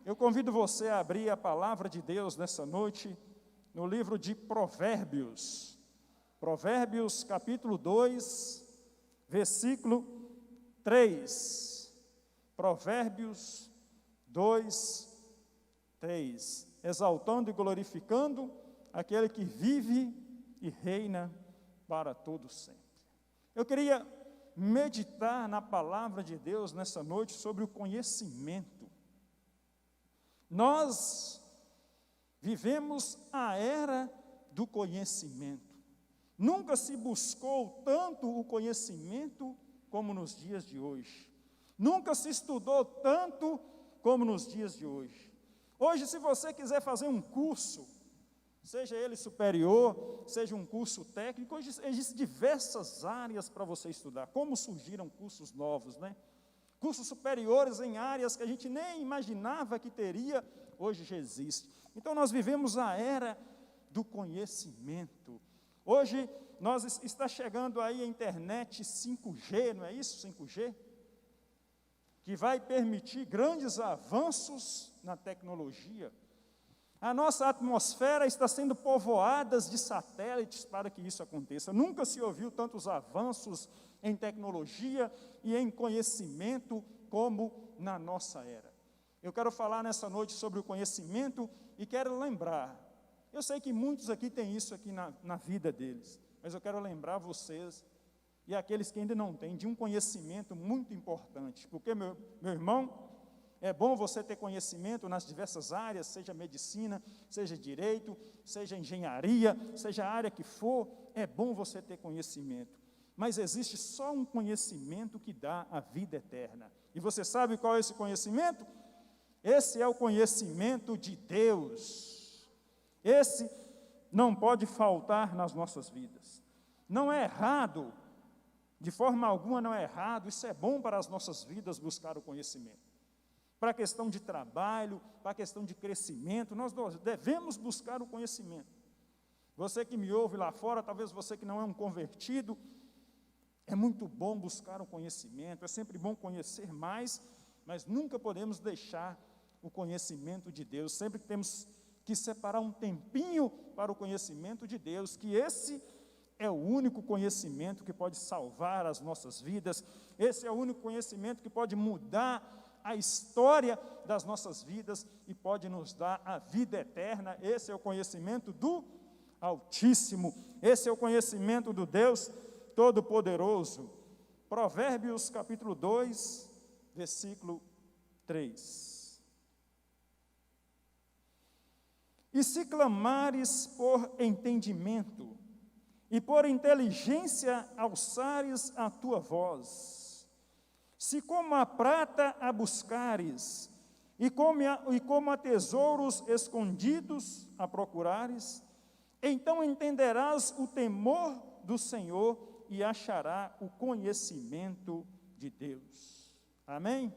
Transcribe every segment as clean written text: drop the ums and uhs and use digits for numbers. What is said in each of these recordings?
eu convido você a abrir a palavra de Deus nessa noite, no livro de Provérbios. Provérbios, capítulo 2, versículo 3. Provérbios 2, 3. Exaltando e glorificando aquele que vive e reina para todo sempre. Eu queria meditar na palavra de Deus nessa noite sobre o conhecimento. Nós vivemos a era do conhecimento. Nunca se buscou tanto o conhecimento como nos dias de hoje. Nunca se estudou tanto como nos dias de hoje. Hoje, se você quiser fazer um curso, seja ele superior, seja um curso técnico, hoje existem diversas áreas para você estudar. Como surgiram cursos novos, né? Cursos superiores em áreas que a gente nem imaginava que teria, hoje já existe. Então nós vivemos a era do conhecimento. Hoje está chegando aí a internet 5G, não é isso? 5G? Que vai permitir grandes avanços na tecnologia. A nossa atmosfera está sendo povoada de satélites para que isso aconteça. Nunca se ouviu tantos avanços em tecnologia e em conhecimento como na nossa era. Eu quero falar nessa noite sobre o conhecimento e quero lembrar. Eu sei que muitos aqui têm isso aqui na vida deles, mas eu quero lembrar vocês e aqueles que ainda não têm de um conhecimento muito importante. Porque, meu irmão, é bom você ter conhecimento nas diversas áreas, seja medicina, seja direito, seja engenharia, seja a área que for, é bom você ter conhecimento. Mas existe só um conhecimento que dá a vida eterna. E você sabe qual é esse conhecimento? Esse é o conhecimento de Deus. Esse não pode faltar nas nossas vidas. Não é errado, de forma alguma não é errado, isso é bom para as nossas vidas buscar o conhecimento. Para a questão de trabalho, para a questão de crescimento, nós devemos buscar o conhecimento. Você que me ouve lá fora, talvez você que não é um convertido, é muito bom buscar o conhecimento, é sempre bom conhecer mais, mas nunca podemos deixar o conhecimento de Deus, sempre temos que separar um tempinho para o conhecimento de Deus, que esse é o único conhecimento que pode salvar as nossas vidas, esse é o único conhecimento que pode mudar a história das nossas vidas e pode nos dar a vida eterna. Esse é o conhecimento do Altíssimo, esse é o conhecimento do Deus Todo-Poderoso. Provérbios capítulo 2, versículo 3. E se clamares por entendimento, e por inteligência alçares a tua voz, se como a prata a buscares, e como a tesouros escondidos a procurares, então entenderás o temor do Senhor e achará o conhecimento de Deus. Amém?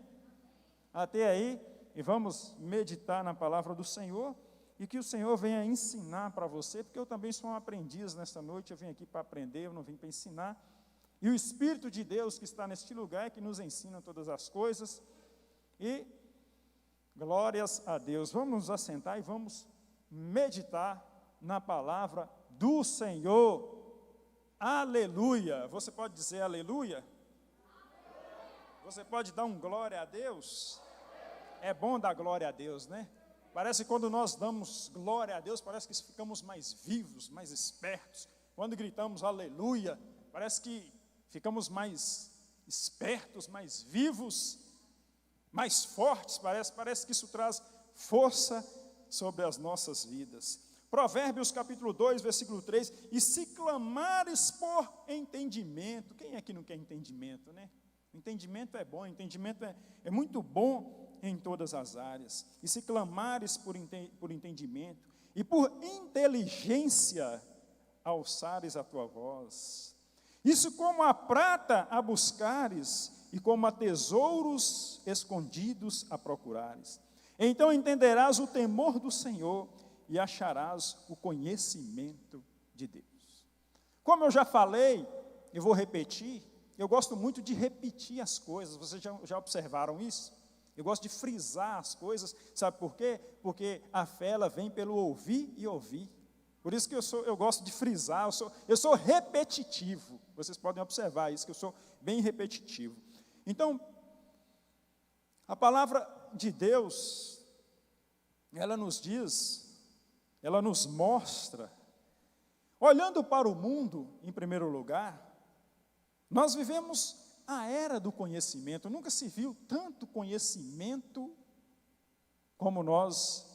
Até aí, e vamos meditar na palavra do Senhor, e que o Senhor venha ensinar para você, porque eu também sou um aprendiz nesta noite, eu vim aqui para aprender, eu não vim para ensinar. E o Espírito de Deus que está neste lugar é que nos ensina todas as coisas. E glórias a Deus. Vamos nos assentar e vamos meditar na palavra do Senhor. Aleluia. Você pode dizer aleluia? Você pode dar um glória a Deus? É bom dar glória a Deus, né? Parece que quando nós damos glória a Deus, parece que ficamos mais vivos, mais espertos. Quando gritamos aleluia, parece que ficamos mais espertos, mais vivos, mais fortes, parece que isso traz força sobre as nossas vidas. Provérbios capítulo 2, versículo 3, e se clamares por entendimento, quem é que não quer entendimento, né? Entendimento é bom, entendimento é muito bom em todas as áreas, e se clamares por entendimento, e por inteligência alçares a tua voz, isso como a prata a buscares, e como a tesouros escondidos a procurares, então entenderás o temor do Senhor, e acharás o conhecimento de Deus. Como eu já falei, eu vou repetir, eu gosto muito de repetir as coisas, vocês já observaram isso? Eu gosto de frisar as coisas, sabe por quê? Porque a fé, ela vem pelo ouvir e ouvir. Por isso que eu gosto de frisar, eu sou repetitivo. Vocês podem observar isso, que eu sou bem repetitivo. Então, a palavra de Deus, ela nos diz, ela nos mostra, olhando para o mundo, em primeiro lugar, nós vivemos a era do conhecimento. Nunca se viu tanto conhecimento como nós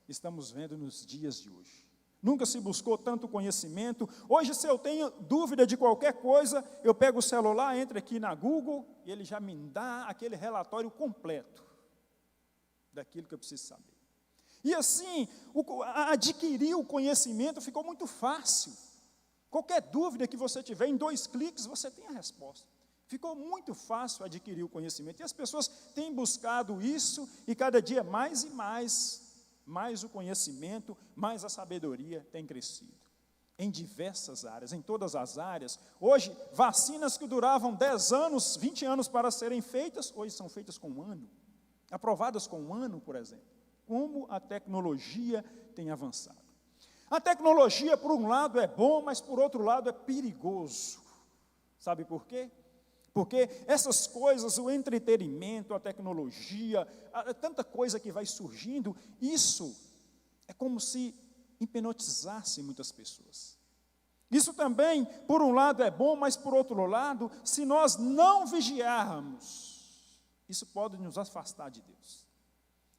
estamos vendo nos dias de hoje. Nunca se buscou tanto conhecimento. Hoje, se eu tenho dúvida de qualquer coisa, eu pego o celular, entro aqui na Google, e ele já me dá aquele relatório completo daquilo que eu preciso saber. E assim, adquirir o conhecimento ficou muito fácil. Qualquer dúvida que você tiver, em 2 cliques, você tem a resposta. Ficou muito fácil adquirir o conhecimento. E as pessoas têm buscado isso, e cada dia mais e mais o conhecimento, mais a sabedoria tem crescido. Em diversas áreas, em todas as áreas. Hoje, vacinas que duravam 10 anos, 20 anos para serem feitas, hoje são feitas com 1 ano. Aprovadas com 1 ano, por exemplo. Como a tecnologia tem avançado. A tecnologia, por um lado, é bom, mas por outro lado é perigoso. Sabe por quê? Porque essas coisas, o entretenimento, a tecnologia, tanta coisa que vai surgindo, isso é como se hipnotizasse muitas pessoas. Isso também, por um lado, é bom, mas por outro lado, se nós não vigiarmos, isso pode nos afastar de Deus.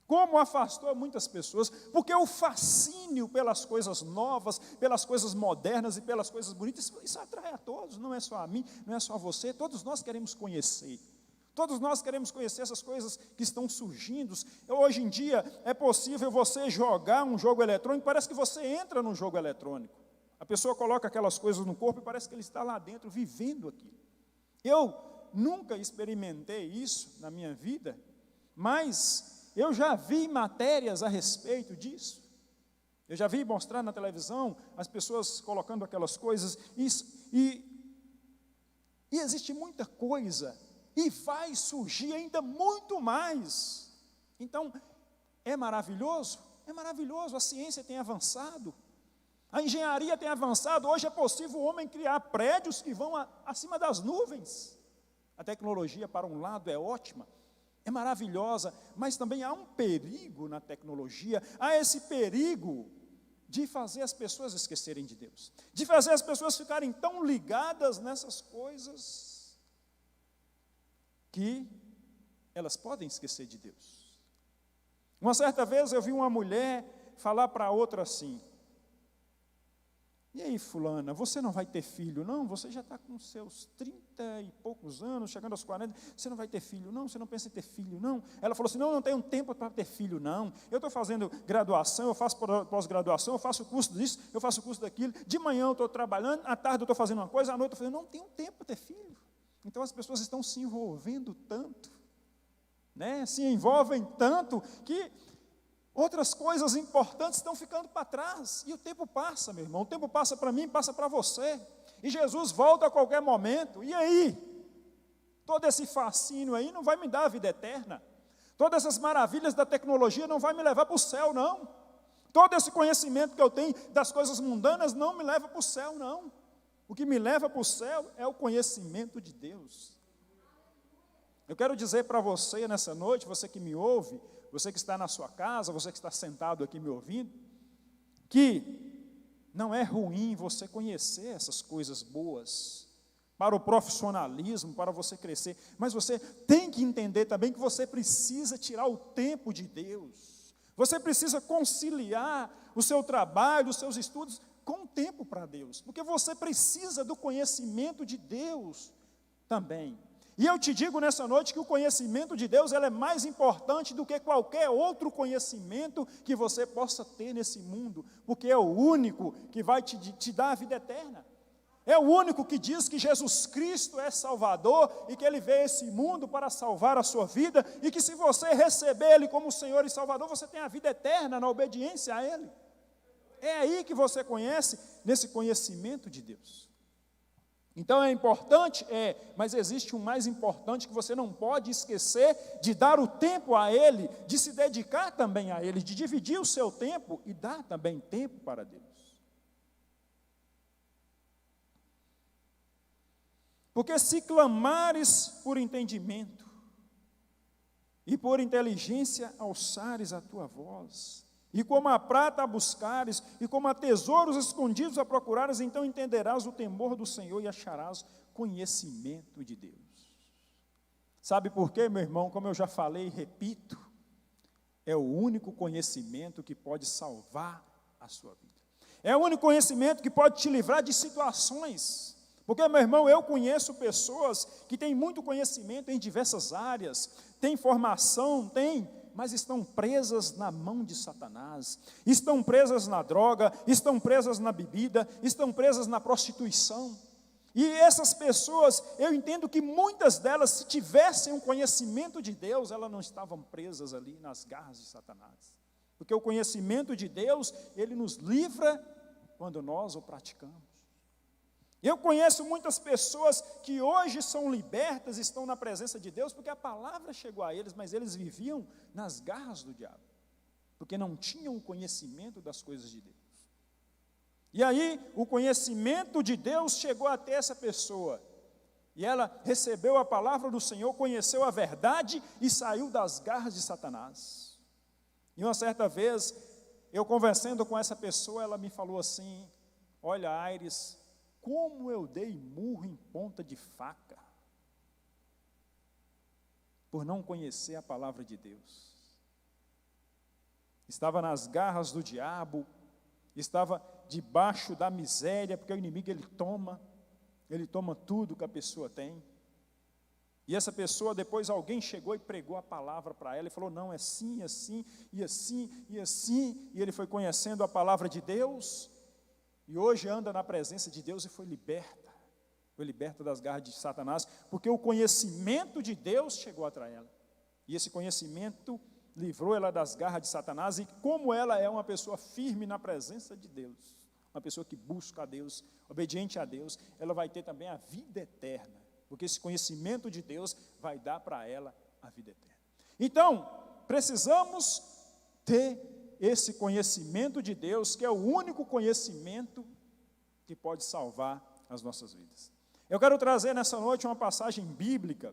Como afastou muitas pessoas, porque o fascínio pelas coisas novas, pelas coisas modernas e pelas coisas bonitas, isso atrai a todos, não é só a mim, não é só a você, todos nós queremos conhecer. Todos nós queremos conhecer essas coisas que estão surgindo. Hoje em dia é possível você jogar um jogo eletrônico, parece que você entra num jogo eletrônico. A pessoa coloca aquelas coisas no corpo e parece que ele está lá dentro, vivendo aquilo. Eu nunca experimentei isso na minha vida, mas eu já vi matérias a respeito disso. Eu já vi mostrar na televisão as pessoas colocando aquelas coisas. E existe muita coisa. E vai surgir ainda muito mais. Então, é maravilhoso? É maravilhoso. A ciência tem avançado. A engenharia tem avançado. Hoje é possível o homem criar prédios que vão acima das nuvens. A tecnologia, para um lado, é ótima. É maravilhosa, mas também há um perigo na tecnologia, há esse perigo de fazer as pessoas esquecerem de Deus, de fazer as pessoas ficarem tão ligadas nessas coisas, que elas podem esquecer de Deus. Uma certa vez eu vi uma mulher falar para outra assim: e aí, fulana, você não vai ter filho, não? Você já está com seus 30 e poucos anos, chegando aos 40, você não vai ter filho, não? Você não pensa em ter filho, não? Ela falou assim: não tenho tempo para ter filho, não. Eu estou fazendo graduação, eu faço pós-graduação, eu faço curso disso, eu faço curso daquilo. De manhã eu estou trabalhando, à tarde eu estou fazendo uma coisa, à noite eu estou fazendo, não tenho tempo para ter filho. Então as pessoas estão se envolvendo tanto, né? Se envolvem tanto que outras coisas importantes estão ficando para trás. E o tempo passa, meu irmão. O tempo passa para mim, passa para você. E Jesus volta a qualquer momento. E aí? Todo esse fascínio aí não vai me dar a vida eterna. Todas essas maravilhas da tecnologia não vai me levar para o céu, não. Todo esse conhecimento que eu tenho das coisas mundanas não me leva para o céu, não. O que me leva para o céu é o conhecimento de Deus. Eu quero dizer para você nessa noite, você que me ouve, você que está na sua casa, você que está sentado aqui me ouvindo, que não é ruim você conhecer essas coisas boas, para o profissionalismo, para você crescer, mas você tem que entender também que você precisa tirar o tempo de Deus, você precisa conciliar o seu trabalho, os seus estudos, com o tempo para Deus, porque você precisa do conhecimento de Deus também. E eu te digo nessa noite que o conhecimento de Deus, ele é mais importante do que qualquer outro conhecimento que você possa ter nesse mundo, porque é o único que vai te dar a vida eterna. É o único que diz que Jesus Cristo é Salvador e que Ele veio a esse mundo para salvar a sua vida e que se você receber Ele como Senhor e Salvador, você tem a vida eterna na obediência a Ele. É aí que você conhece, nesse conhecimento de Deus. Então é importante? Mas existe um mais importante que você não pode esquecer de dar o tempo a Ele, de se dedicar também a Ele, de dividir o seu tempo e dar também tempo para Deus. Porque se clamares por entendimento e por inteligência alçares a tua voz, e como a prata a buscares, e como a tesouros escondidos a procurares, então entenderás o temor do Senhor e acharás conhecimento de Deus. Sabe por quê, meu irmão? Como eu já falei e repito, é o único conhecimento que pode salvar a sua vida. É o único conhecimento que pode te livrar de situações. Porque, meu irmão, eu conheço pessoas que têm muito conhecimento em diversas áreas, têm formação, mas estão presas na mão de Satanás, estão presas na droga, estão presas na bebida, estão presas na prostituição. E essas pessoas, eu entendo que muitas delas, se tivessem um conhecimento de Deus, elas não estavam presas ali nas garras de Satanás. Porque o conhecimento de Deus, ele nos livra quando nós o praticamos. Eu conheço muitas pessoas que hoje são libertas, estão na presença de Deus, porque a palavra chegou a eles, mas eles viviam nas garras do diabo, porque não tinham o conhecimento das coisas de Deus. E aí, o conhecimento de Deus chegou até essa pessoa, e ela recebeu a palavra do Senhor, conheceu a verdade e saiu das garras de Satanás. E uma certa vez, eu conversando com essa pessoa, ela me falou assim: olha, Aires, como eu dei murro em ponta de faca, por não conhecer a palavra de Deus. Estava nas garras do diabo, estava debaixo da miséria, porque o inimigo ele toma tudo que a pessoa tem. E essa pessoa, depois alguém chegou e pregou a palavra para ela, e falou, não, é assim, assim, e assim, e assim, e ele foi conhecendo a palavra de Deus, e hoje anda na presença de Deus e foi liberta das garras de Satanás, porque o conhecimento de Deus chegou atrás ela, e esse conhecimento livrou ela das garras de Satanás, e como ela é uma pessoa firme na presença de Deus, uma pessoa que busca a Deus, obediente a Deus, ela vai ter também a vida eterna, porque esse conhecimento de Deus vai dar para ela a vida eterna. Então, precisamos ter esse conhecimento de Deus, que é o único conhecimento que pode salvar as nossas vidas. Eu quero trazer nessa noite uma passagem bíblica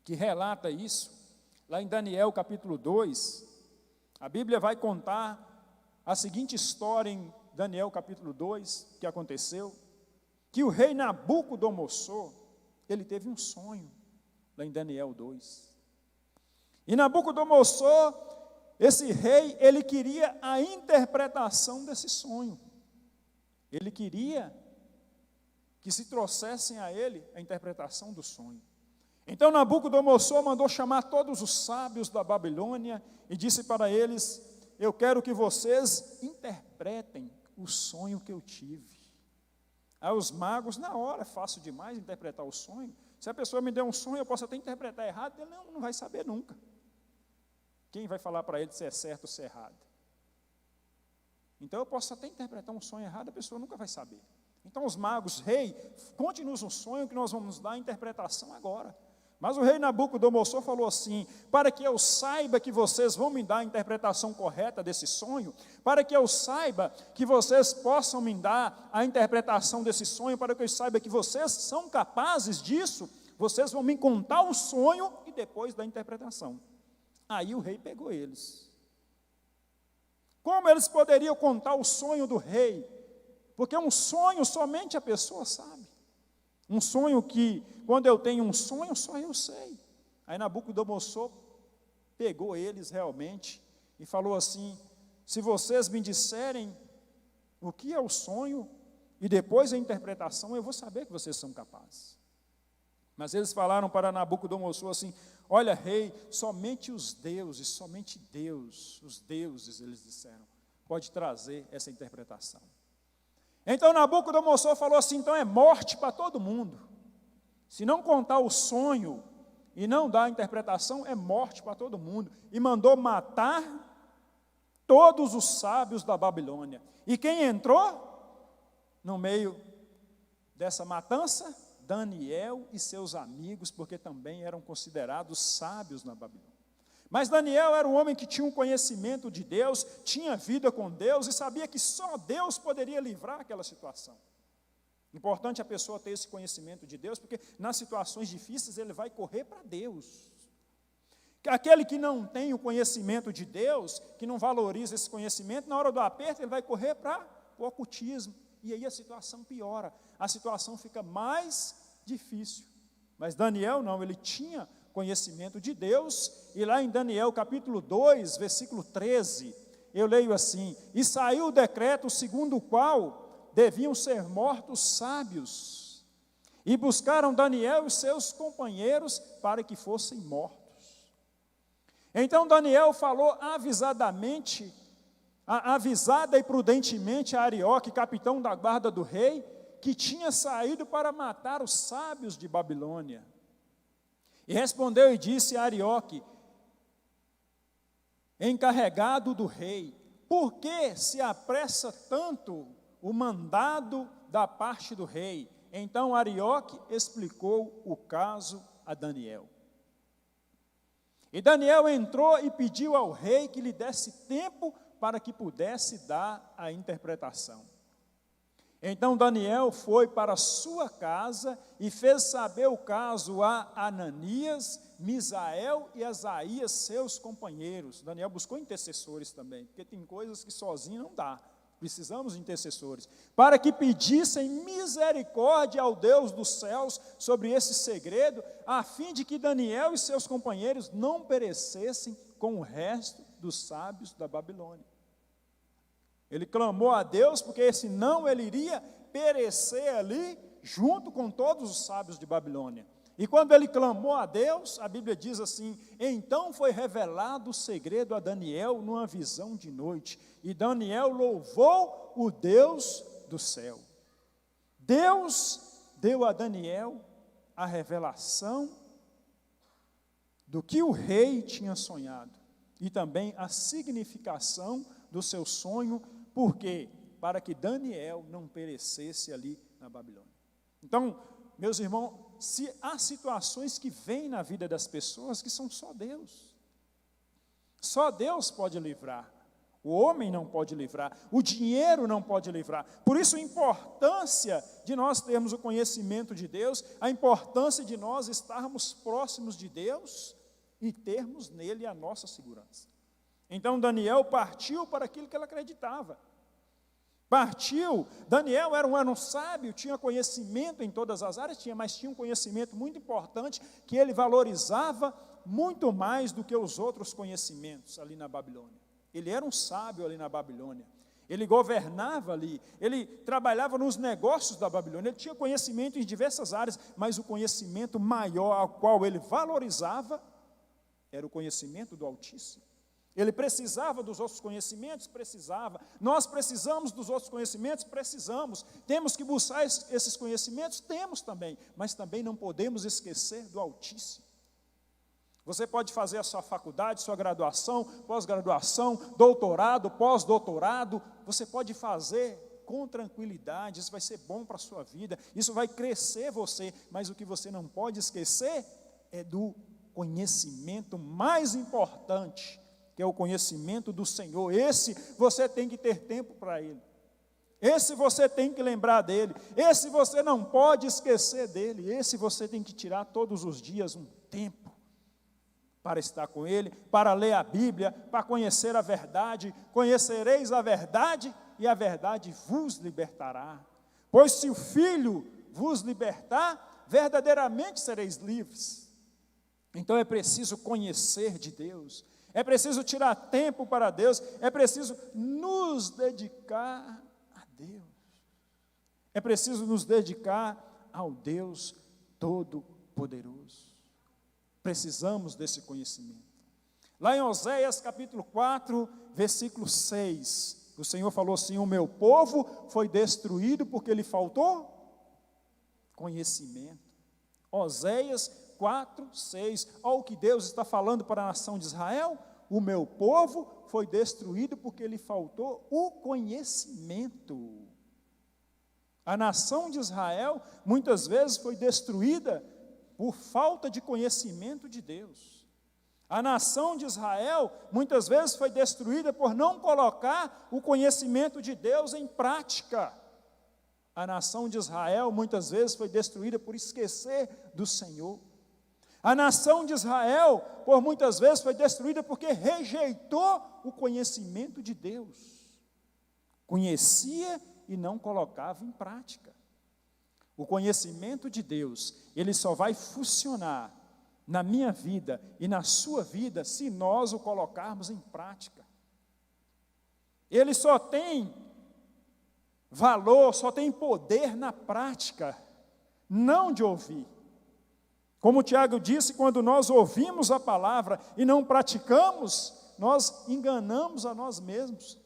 que relata isso, lá em Daniel capítulo 2, a Bíblia vai contar a seguinte história em Daniel capítulo 2, que aconteceu, que o rei Nabucodonosor, ele teve um sonho, lá em Daniel 2. E Nabucodonosor, esse rei, ele queria a interpretação desse sonho. Ele queria que se trouxessem a ele a interpretação do sonho. Então Nabucodonosor mandou chamar todos os sábios da Babilônia e disse para eles, eu quero que vocês interpretem o sonho que eu tive. Aí os magos, na hora, é fácil demais interpretar o sonho. Se a pessoa me der um sonho, eu posso até interpretar errado, ele não vai saber nunca. Quem vai falar para ele se é certo ou se é errado? Então eu posso até interpretar um sonho errado, a pessoa nunca vai saber. Então os magos, rei, conte-nos um sonho que nós vamos dar a interpretação agora. Mas o rei Nabucodonosor falou assim, para que eu saiba que vocês vão me dar a interpretação correta desse sonho, para que eu saiba que vocês possam me dar a interpretação desse sonho, para que eu saiba que vocês são capazes disso, vocês vão me contar o sonho e depois da interpretação. Aí o rei pegou eles. Como eles poderiam contar o sonho do rei? Porque um sonho somente a pessoa sabe. Um sonho que, quando eu tenho um sonho, só eu sei. Aí Nabucodonosor pegou eles realmente e falou assim, se vocês me disserem o que é o sonho e depois a interpretação, eu vou saber que vocês são capazes. Mas eles falaram para Nabucodonosor assim, olha rei, somente os deuses, somente Deus, os deuses, eles disseram, pode trazer essa interpretação. Então Nabucodonosor falou assim, então é morte para todo mundo. Se não contar o sonho e não dar a interpretação, é morte para todo mundo. E mandou matar todos os sábios da Babilônia. E quem entrou no meio dessa matança? Daniel e seus amigos, porque também eram considerados sábios na Babilônia. Mas Daniel era um homem que tinha um conhecimento de Deus, tinha vida com Deus e sabia que só Deus poderia livrar aquela situação. Importante a pessoa ter esse conhecimento de Deus, porque nas situações difíceis ele vai correr para Deus. Aquele que não tem o conhecimento de Deus, que não valoriza esse conhecimento, na hora do aperto ele vai correr para o ocultismo. E aí a situação piora, a situação fica mais difícil. Mas Daniel não, ele tinha conhecimento de Deus, e lá em Daniel capítulo 2, versículo 13, eu leio assim: e saiu o decreto segundo o qual deviam ser mortos sábios, e buscaram Daniel e seus companheiros para que fossem mortos. Então Daniel falou avisada e prudentemente a Arioque, capitão da guarda do rei, que tinha saído para matar os sábios de Babilônia. E respondeu e disse a Arioque, encarregado do rei: por que se apressa tanto o mandado da parte do rei? Então Arioque explicou o caso a Daniel. E Daniel entrou e pediu ao rei que lhe desse tempo para que pudesse dar a interpretação. Então Daniel foi para sua casa e fez saber o caso a Ananias, Misael e Asaías, seus companheiros. Daniel buscou intercessores também, porque tem coisas que sozinho não dá. Precisamos de intercessores, para que pedissem misericórdia ao Deus dos céus sobre esse segredo, a fim de que Daniel e seus companheiros não perecessem com o resto dos sábios da Babilônia. Ele clamou a Deus, porque senão ele iria perecer ali, junto com todos os sábios de Babilônia. E quando ele clamou a Deus, a Bíblia diz assim: então foi revelado o segredo a Daniel numa visão de noite, e Daniel louvou o Deus do céu. Deus deu a Daniel a revelação do que o rei tinha sonhado, e também a significação do seu sonho, porque para que Daniel não perecesse ali na Babilônia. Então, meus irmãos, se há situações que vêm na vida das pessoas que são só Deus pode livrar. O homem não pode livrar, o dinheiro não pode livrar. Por isso a importância de nós termos o conhecimento de Deus, a importância de nós estarmos próximos de Deus e termos nele a nossa segurança. Então Daniel partiu para aquilo que ele acreditava. Daniel era um sábio, tinha conhecimento em todas as áreas, mas tinha um conhecimento muito importante, que ele valorizava muito mais do que os outros conhecimentos ali na Babilônia. Ele era um sábio ali na Babilônia, ele governava ali, ele trabalhava nos negócios da Babilônia, ele tinha conhecimento em diversas áreas, mas o conhecimento maior ao qual ele valorizava era o conhecimento do Altíssimo. Ele precisava dos outros conhecimentos? Precisava. Nós precisamos dos outros conhecimentos? Precisamos. Temos que buscar esses conhecimentos? Temos também. Mas também não podemos esquecer do Altíssimo. Você pode fazer a sua faculdade, sua graduação, pós-graduação, doutorado, pós-doutorado. Você pode fazer com tranquilidade. Isso vai ser bom para a sua vida. Isso vai crescer você. Mas o que você não pode esquecer é do conhecimento mais importante, que é o conhecimento do Senhor. Esse você tem que ter tempo para ele. Esse você tem que lembrar dele. Esse você não pode esquecer dele. Esse você tem que tirar todos os dias um tempo para estar com ele, para ler a Bíblia, para conhecer a verdade. Conhecereis a verdade e a verdade vos libertará. Pois se o Filho vos libertar, verdadeiramente sereis livres. Então é preciso conhecer de Deus. É preciso tirar tempo para Deus, é preciso nos dedicar a Deus. É preciso nos dedicar ao Deus Todo-Poderoso. Precisamos desse conhecimento. Lá em Oséias capítulo 4, versículo 6, o Senhor falou assim: o meu povo foi destruído porque lhe faltou conhecimento. Oséias 4, 6, olha o que Deus está falando para a nação de Israel: o meu povo foi destruído porque lhe faltou o conhecimento. A nação de Israel, muitas vezes, foi destruída por falta de conhecimento de Deus. A nação de Israel, muitas vezes, foi destruída por não colocar o conhecimento de Deus em prática. A nação de Israel, muitas vezes, foi destruída por esquecer do Senhor. A nação de Israel, por muitas vezes, foi destruída porque rejeitou o conhecimento de Deus. Conhecia e não colocava em prática. O conhecimento de Deus, ele só vai funcionar na minha vida e na sua vida se nós o colocarmos em prática. Ele só tem valor, só tem poder na prática, não de ouvir. Como o Tiago disse, quando nós ouvimos a palavra e não praticamos, nós enganamos a nós mesmos.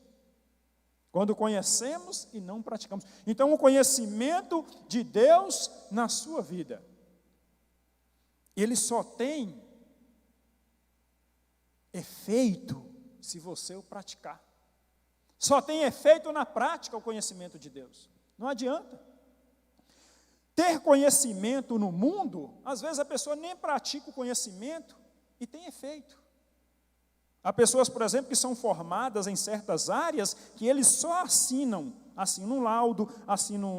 Quando conhecemos e não praticamos. Então, o conhecimento de Deus na sua vida, ele só tem efeito se você o praticar. Só tem efeito na prática o conhecimento de Deus. Não adianta. Ter conhecimento no mundo, às vezes a pessoa nem pratica o conhecimento e tem efeito. Há pessoas, por exemplo, que são formadas em certas áreas que eles só assinam um laudo, assinam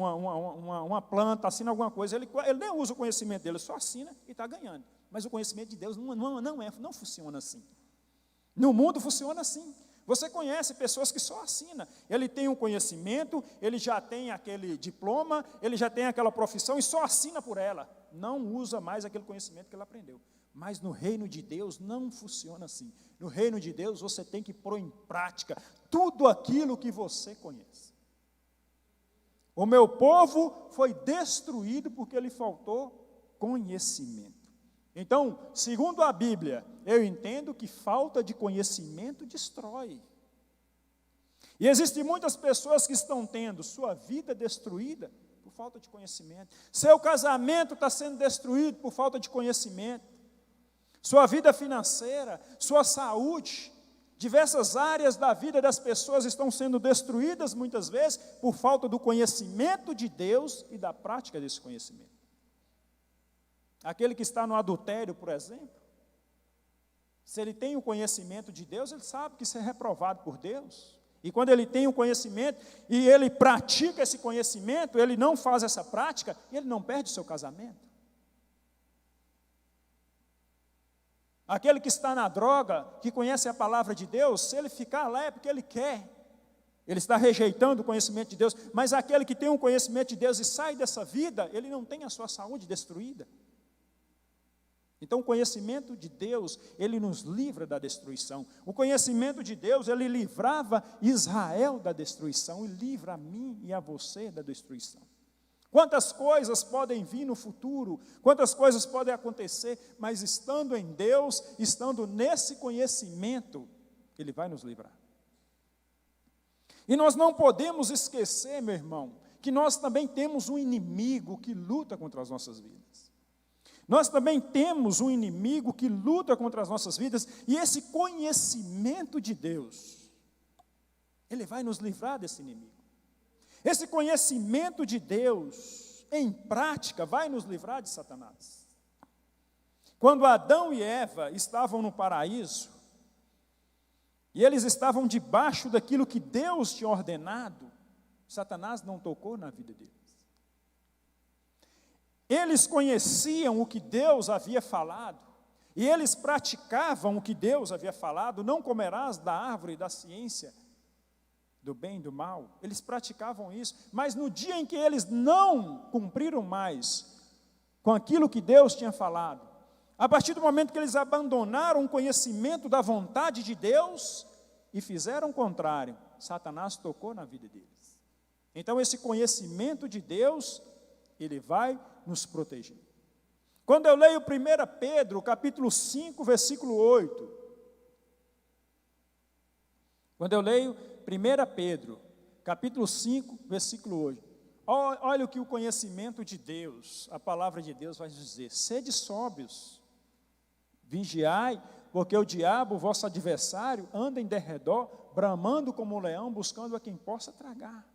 uma planta, assinam alguma coisa. Ele nem usa o conhecimento dele, só assina e está ganhando. Mas o conhecimento de Deus não funciona assim. No mundo funciona assim. Você conhece pessoas que só assinam. Ele tem um conhecimento, ele já tem aquele diploma, ele já tem aquela profissão e só assina por ela. Não usa mais aquele conhecimento que ele aprendeu. Mas no reino de Deus não funciona assim. No reino de Deus você tem que pôr em prática tudo aquilo que você conhece. O meu povo foi destruído porque lhe faltou conhecimento. Então, segundo a Bíblia, eu entendo que falta de conhecimento destrói. E existem muitas pessoas que estão tendo sua vida destruída por falta de conhecimento. Seu casamento está sendo destruído por falta de conhecimento. Sua vida financeira, sua saúde, diversas áreas da vida das pessoas estão sendo destruídas muitas vezes por falta do conhecimento de Deus e da prática desse conhecimento. Aquele que está no adultério, por exemplo, se ele tem o conhecimento de Deus, ele sabe que isso é reprovado por Deus. E quando ele tem o conhecimento e ele pratica esse conhecimento, ele não faz essa prática, ele não perde o seu casamento. Aquele que está na droga, que conhece a palavra de Deus, se ele ficar lá é porque ele quer. Ele está rejeitando o conhecimento de Deus. Mas aquele que tem um conhecimento de Deus e sai dessa vida, ele não tem a sua saúde destruída. Então, o conhecimento de Deus, ele nos livra da destruição. O conhecimento de Deus, ele livrava Israel da destruição e livra a mim e a você da destruição. Quantas coisas podem vir no futuro, quantas coisas podem acontecer, mas estando em Deus, estando nesse conhecimento, Ele vai nos livrar. E nós não podemos esquecer, meu irmão, que nós também temos um inimigo que luta contra as nossas vidas. Nós também temos um inimigo que luta contra as nossas vidas, e esse conhecimento de Deus, Ele vai nos livrar desse inimigo. Esse conhecimento de Deus, em prática, vai nos livrar de Satanás. Quando Adão e Eva estavam no paraíso, e eles estavam debaixo daquilo que Deus tinha ordenado, Satanás não tocou na vida deles. Eles conheciam o que Deus havia falado, e eles praticavam o que Deus havia falado: não comerás da árvore da ciência do bem e do mal. Eles praticavam isso, mas no dia em que eles não cumpriram mais com aquilo que Deus tinha falado, a partir do momento que eles abandonaram o conhecimento da vontade de Deus e fizeram o contrário, Satanás tocou na vida deles. Então esse conhecimento de Deus, ele vai nos proteger. Quando eu leio 1 Pedro, capítulo 5, versículo 8, quando eu leio 1 Pedro, capítulo 5, versículo 8, olha o que o conhecimento de Deus, a palavra de Deus vai dizer: sede sóbrios, vigiai, porque o diabo, vosso adversário, anda em derredor, bramando como um leão, buscando a quem possa tragar.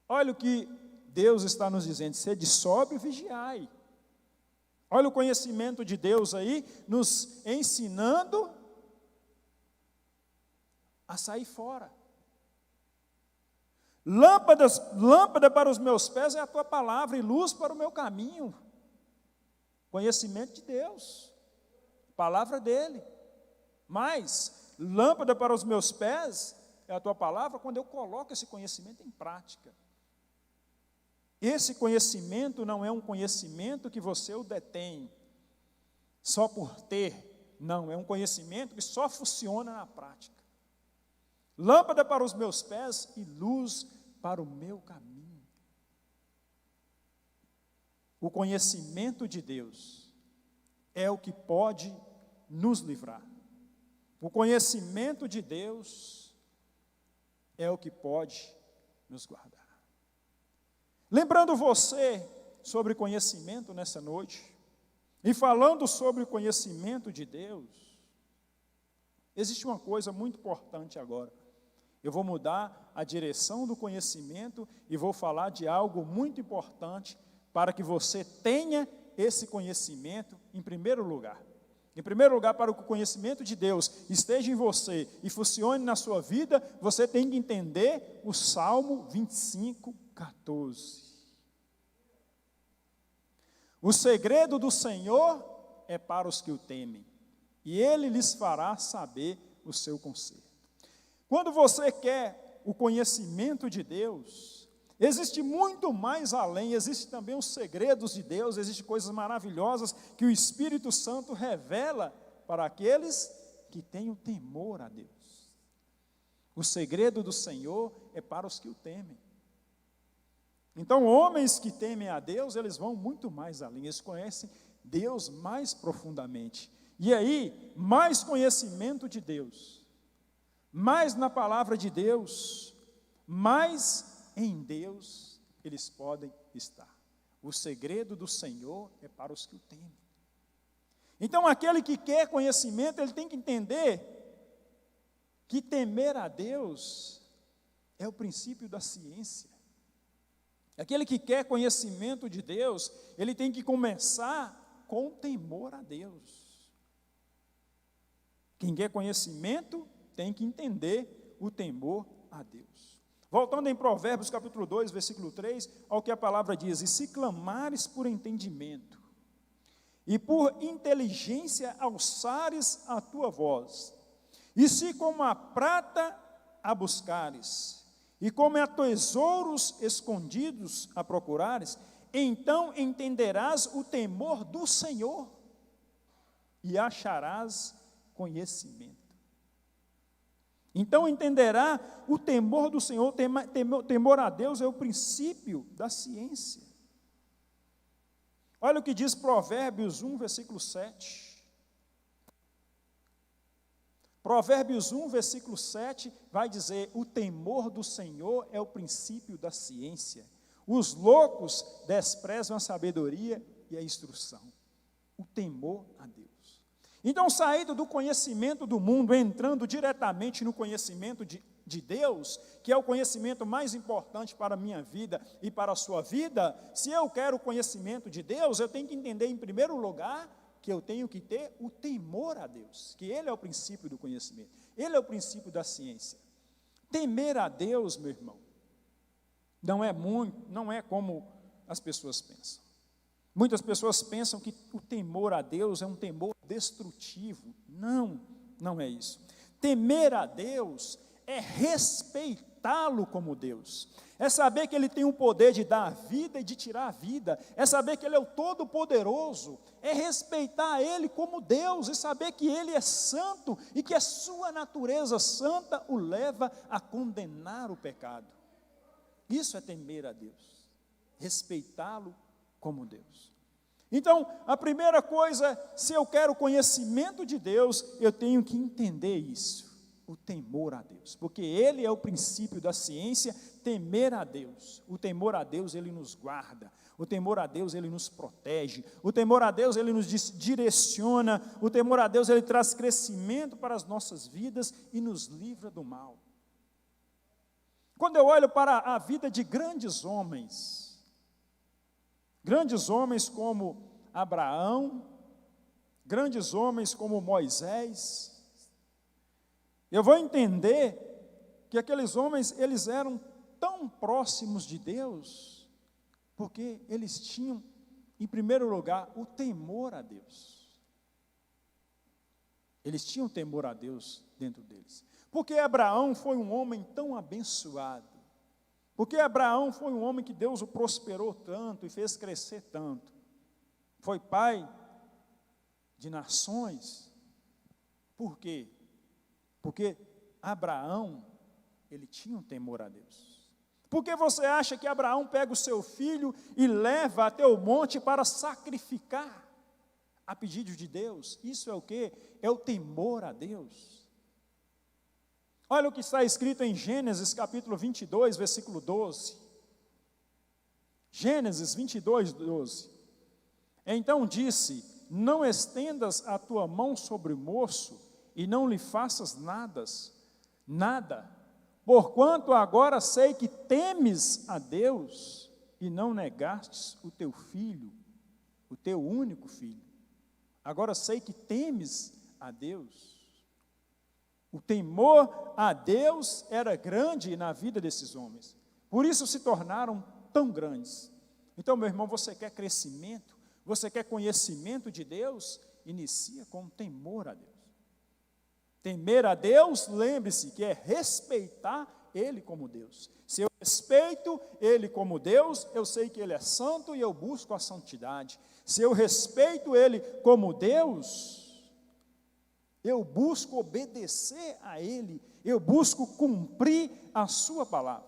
Olha o que Deus está nos dizendo, sede sóbrio e vigiai. Olha o conhecimento de Deus aí, nos ensinando a sair fora. Lâmpada para os meus pés é a tua palavra e luz para o meu caminho. Conhecimento de Deus, palavra dele. Mas lâmpada para os meus pés é a tua palavra quando eu coloco esse conhecimento em prática. Esse conhecimento não é um conhecimento que você o detém só por ter. Não, é um conhecimento que só funciona na prática. Lâmpada para os meus pés e luz para o meu caminho. O conhecimento de Deus é o que pode nos livrar. O conhecimento de Deus é o que pode nos guardar. Lembrando você sobre conhecimento nessa noite, e falando sobre o conhecimento de Deus, existe uma coisa muito importante agora. Eu vou mudar a direção do conhecimento e vou falar de algo muito importante para que você tenha esse conhecimento em primeiro lugar. Em primeiro lugar, para que o conhecimento de Deus esteja em você e funcione na sua vida, você tem que entender o Salmo 25, 14. O segredo do Senhor é para os que o temem, e Ele lhes fará saber o seu conserto. Quando você quer o conhecimento de Deus, existe muito mais além, existe também os segredos de Deus, existem coisas maravilhosas que o Espírito Santo revela para aqueles que têm o temor a Deus. O segredo do Senhor é para os que o temem. Então, homens que temem a Deus, eles vão muito mais além, eles conhecem Deus mais profundamente. E aí, mais conhecimento de Deus, mais na palavra de Deus, mais em Deus eles podem estar. O segredo do Senhor é para os que o temem. Então, aquele que quer conhecimento, ele tem que entender que temer a Deus é o princípio da ciência. Aquele que quer conhecimento de Deus, ele tem que começar com temor a Deus. Quem quer conhecimento tem que entender o temor a Deus. Voltando em Provérbios capítulo 2, versículo 3, ao que a palavra diz: e se clamares por entendimento, e por inteligência alçares a tua voz, e se como a prata a buscares, e como a tesouros escondidos a procurares, então entenderás o temor do Senhor, e acharás conhecimento. Então entenderá o temor do Senhor, temor a Deus é o princípio da ciência. Olha o que diz Provérbios 1, versículo 7. Provérbios 1, versículo 7, vai dizer: o temor do Senhor é o princípio da ciência. Os loucos desprezam a sabedoria e a instrução. O temor a Deus. Então, saído do conhecimento do mundo, entrando diretamente no conhecimento de Deus, que é o conhecimento mais importante para a minha vida e para a sua vida, se eu quero o conhecimento de Deus, eu tenho que entender, em primeiro lugar, que eu tenho que ter o temor a Deus, que Ele é o princípio do conhecimento, Ele é o princípio da ciência. Temer a Deus, meu irmão, não é como as pessoas pensam. Muitas pessoas pensam que o temor a Deus é um temor destrutivo. Não, não é isso. Temer a Deus é respeitá-lo como Deus. É saber que Ele tem o poder de dar a vida e de tirar a vida. É saber que Ele é o Todo-Poderoso. É respeitar Ele como Deus e saber que Ele é santo e que a sua natureza santa o leva a condenar o pecado. Isso é temer a Deus. Respeitá-lo como Deus. Então, a primeira coisa, se eu quero conhecimento de Deus, eu tenho que entender isso, o temor a Deus, porque Ele é o princípio da ciência, temer a Deus. O temor a Deus, Ele nos guarda, o temor a Deus, Ele nos protege, o temor a Deus, Ele nos direciona, o temor a Deus, Ele traz crescimento para as nossas vidas e nos livra do mal. Quando eu olho para a vida de grandes homens, Grandes homens como Abraão, grandes homens como Moisés. Eu vou entender que aqueles homens, eles eram tão próximos de Deus, porque eles tinham, em primeiro lugar, o temor a Deus. Eles tinham temor a Deus dentro deles. Porque Abraão foi um homem tão abençoado. Porque Abraão foi um homem que Deus o prosperou tanto e fez crescer tanto. Foi pai de nações. Por quê? Porque Abraão, ele tinha um temor a Deus. Por que você acha que Abraão pega o seu filho e leva até o monte para sacrificar a pedido de Deus? Isso é o quê? É o temor a Deus. Olha o que está escrito em Gênesis capítulo 22, versículo 12. Gênesis 22, 12. Então disse: não estendas a tua mão sobre o moço e não lhe faças nada, porquanto agora sei que temes a Deus e não negastes o teu filho, o teu único filho. Agora sei que temes a Deus. O temor a Deus era grande na vida desses homens. Por isso se tornaram tão grandes. Então, meu irmão, você quer crescimento? Você quer conhecimento de Deus? Inicia com temor a Deus. Temer a Deus, lembre-se que é respeitar Ele como Deus. Se eu respeito Ele como Deus, eu sei que Ele é santo e eu busco a santidade. Se eu respeito Ele como Deus, eu busco obedecer a Ele, eu busco cumprir a sua palavra.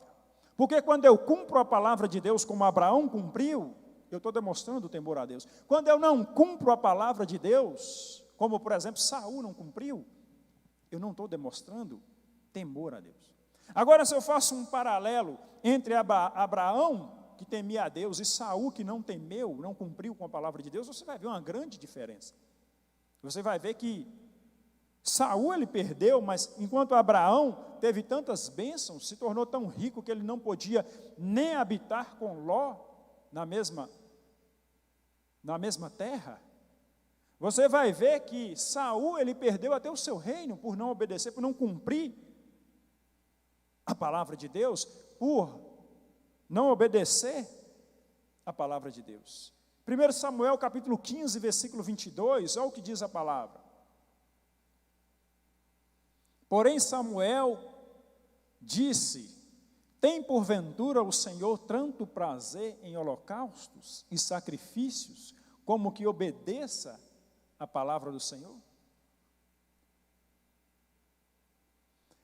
Porque quando eu cumpro a palavra de Deus como Abraão cumpriu, eu estou demonstrando o temor a Deus. Quando eu não cumpro a palavra de Deus, como por exemplo Saul não cumpriu, eu não estou demonstrando temor a Deus. Agora, se eu faço um paralelo entre Abraão, que temia a Deus, e Saul, que não temeu, não cumpriu com a palavra de Deus, você vai ver uma grande diferença. Você vai ver que Saul ele perdeu, mas enquanto Abraão teve tantas bênçãos, se tornou tão rico que ele não podia nem habitar com Ló na mesma terra. Você vai ver que Saul ele perdeu até o seu reino por não obedecer, por não cumprir a palavra de Deus, por não obedecer a palavra de Deus. 1 Samuel capítulo 15, versículo 22, olha o que diz a palavra. Porém Samuel disse: tem porventura o Senhor tanto prazer em holocaustos e sacrifícios, como que obedeça a palavra do Senhor?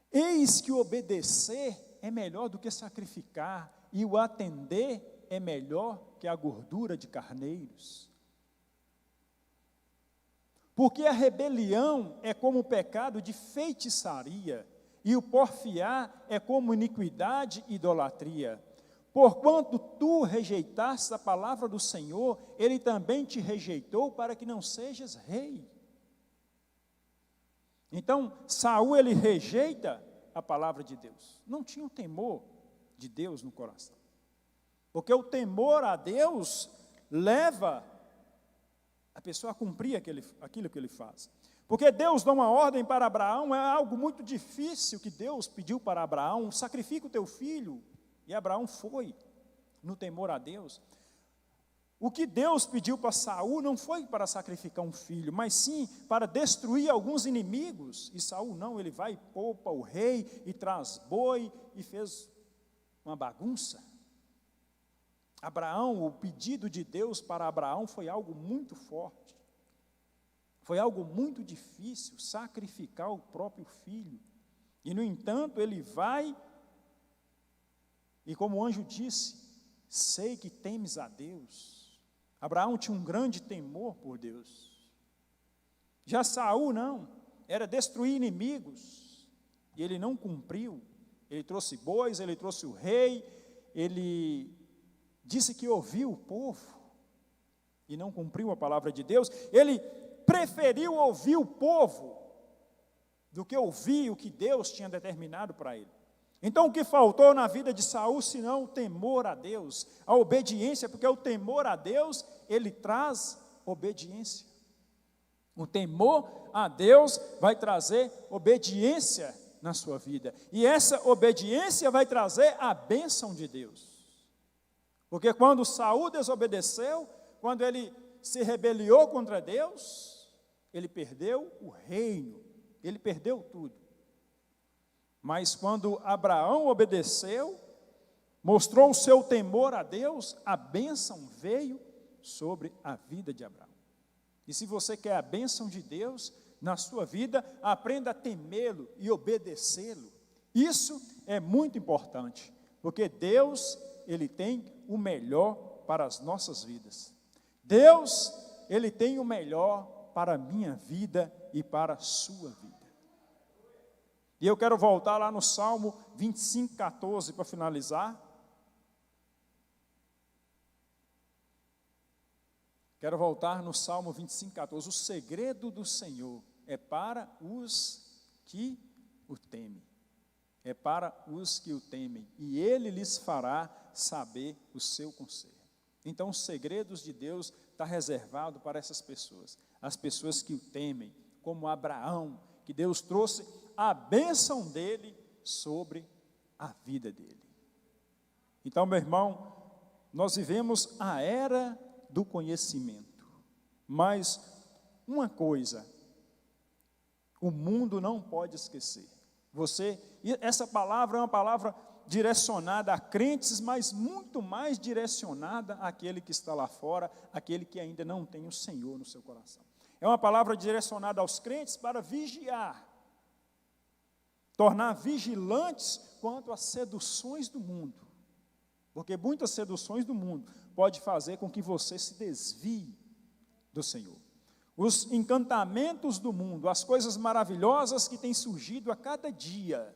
Eis que o obedecer é melhor do que sacrificar, e o atender é melhor que a gordura de carneiros. Porque a rebelião é como o pecado de feitiçaria, e o porfiar é como iniquidade e idolatria. Porquanto tu rejeitaste a palavra do Senhor, Ele também te rejeitou para que não sejas rei. Então, Saul, ele rejeita a palavra de Deus. Não tinha o temor de Deus no coração. Porque o temor a Deus leva a pessoa a cumprir aquilo que ele faz. Porque Deus dá uma ordem para Abraão, é algo muito difícil que Deus pediu para Abraão: sacrifica o teu filho. E Abraão foi, no temor a Deus. O que Deus pediu para Saul não foi para sacrificar um filho, mas sim para destruir alguns inimigos. E Saul não, ele vai e poupa o rei, e traz boi, e fez uma bagunça. Abraão, o pedido de Deus para Abraão foi algo muito forte. Foi algo muito difícil, sacrificar o próprio filho. E, no entanto, ele vai, e como o anjo disse: sei que temes a Deus. Abraão tinha um grande temor por Deus. Já Saul não, era destruir inimigos, e ele não cumpriu. Ele trouxe bois, ele trouxe o rei, ele disse que ouviu o povo, e não cumpriu a palavra de Deus. Ele preferiu ouvir o povo, do que ouvir o que Deus tinha determinado para ele. Então, o que faltou na vida de Saul, senão o temor a Deus, a obediência, porque o temor a Deus, ele traz obediência. O temor a Deus vai trazer obediência na sua vida. E essa obediência vai trazer a bênção de Deus. Porque quando Saul desobedeceu, quando ele se rebeliou contra Deus, ele perdeu o reino, ele perdeu tudo. Mas quando Abraão obedeceu, mostrou o seu temor a Deus, a bênção veio sobre a vida de Abraão. E se você quer a bênção de Deus na sua vida, aprenda a temê-lo e obedecê-lo. Isso é muito importante, porque Deus, ele tem o melhor para as nossas vidas. Deus, ele tem o melhor para a minha vida e para a sua vida. E eu quero voltar lá no Salmo 25:14 para finalizar. Quero voltar no Salmo 25:14. O segredo do Senhor é para os que o temem. É para os que o temem. E Ele lhes fará saber o seu conselho. Então, os segredos de Deus está reservado para essas pessoas. As pessoas que o temem, como Abraão, que Deus trouxe a bênção dele sobre a vida dele. Então, meu irmão, nós vivemos a era do conhecimento. Mas uma coisa, o mundo não pode esquecer. Essa palavra é uma palavra direcionada a crentes, mas muito mais direcionada àquele que está lá fora, aquele que ainda não tem o Senhor no seu coração. É uma palavra direcionada aos crentes para vigiar, tornar vigilantes quanto às seduções do mundo. Porque muitas seduções do mundo pode fazer com que você se desvie do Senhor. Os encantamentos do mundo, as coisas maravilhosas que têm surgido a cada dia,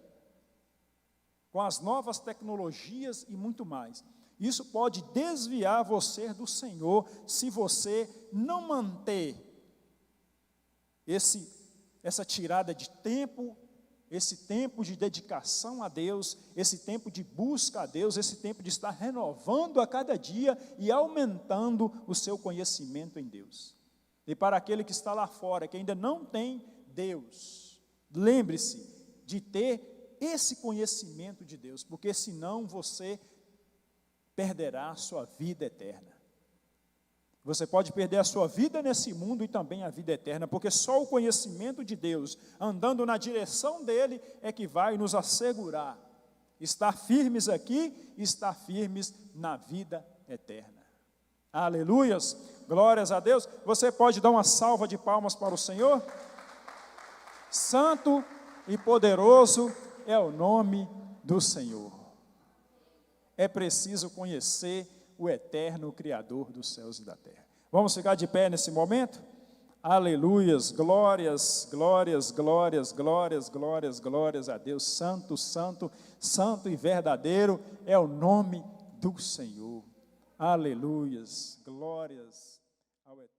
com as novas tecnologias e muito mais. Isso pode desviar você do Senhor, se você não manter essa tirada de tempo, esse tempo de dedicação a Deus, esse tempo de busca a Deus, esse tempo de estar renovando a cada dia e aumentando o seu conhecimento em Deus. E para aquele que está lá fora, que ainda não tem Deus, lembre-se de ter esse conhecimento de Deus, porque senão você perderá a sua vida eterna. Você pode perder a sua vida nesse mundo e também a vida eterna, porque só o conhecimento de Deus, andando na direção dele, é que vai nos assegurar estar firmes aqui e estar firmes na vida eterna. Aleluias, glórias a Deus. Você pode dar uma salva de palmas para o Senhor? Santo e poderoso é o nome do Senhor. É preciso conhecer o eterno Criador dos céus e da terra. Vamos ficar de pé nesse momento? Aleluias, glórias, glórias, glórias, glórias, glórias, glórias a Deus. Santo, santo, santo e verdadeiro é o nome do Senhor. Aleluias, glórias ao eterno.